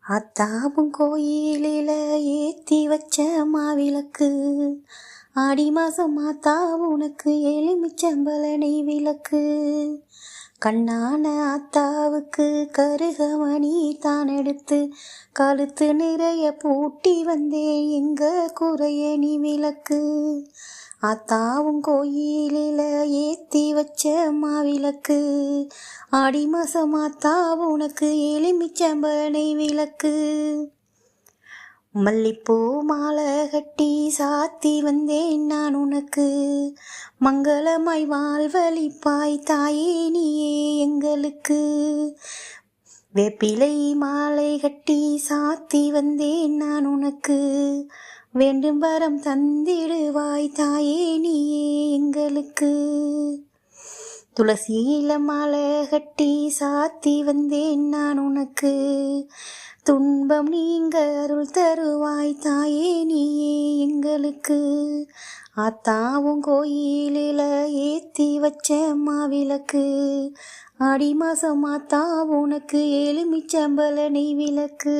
அத்தாவும் கோயிலில ஏத்தி வச்ச மாவிளக்கு, ஆடி மாசம் ஆத்தா உனக்கு எலுமிச்சம்பழ விளக்கு. கண்ணான ஆத்தாவுக்கு கருகமணி தான் எடுத்து, கழுத்து நிறைய பூட்டி வந்தேன் எங்க குறைய நீ விளக்கு. ஆத்தாவும் கோயிலில ஏத்தி வச்ச மாவிளக்கு, ஆடி மாசம் ஆத்தா உனக்கு எலுமிச்சம்பழ விளக்கு. மல்லிப்பூ மாலை கட்டி சாத்தி வந்தேன் நான் உனக்கு, மங்களமாய் வாழ்வழிப்பாய் தாயே நீயே எங்களுக்கு. வேப்பிலை மாலை கட்டி சாத்தி வந்தேன் நான் உனக்கு, வேண்டும் வரம் தந்திடுவாய் தாயே நீயே எங்களுக்கு. துளசியில மாலை கட்டி சாத்தி வந்தேன் நான் உனக்கு, துன்பம் நீங்க அருள் தருவாய் தாயே நீயே எங்களுக்கு. ஆத்தாவும் கோயிலில ஏத்தி வச்ச மாவிளக்கு, ஆடி மாசம் ஆத்தா உனக்கு எலுமிச்சம்பழ விளக்கு.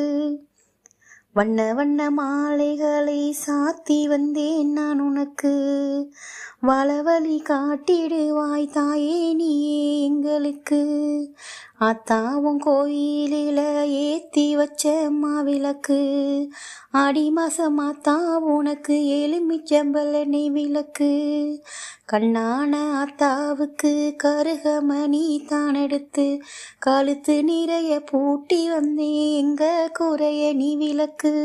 வண்ண வண்ண மாலைகளை சாத்தி வந்தேன் நான் உனக்கு, வளவழி காட்டிடுவாய் தாயே நீயே எங்களுக்கு. ஆத்தாவும் கோயிலில ஏத்தி வச்ச மாவிளக்கு, ஆடி மாசம் ஆத்தா உனக்கு எலுமிச்சம்பழ விளக்கு. கண்ணான ஆத்தாவுக்கு கருகமணி தான் எடுத்து, கழுத்து நிறைய பூட்டி வந்தேன் எங்க குறைய நீ விளக்கு.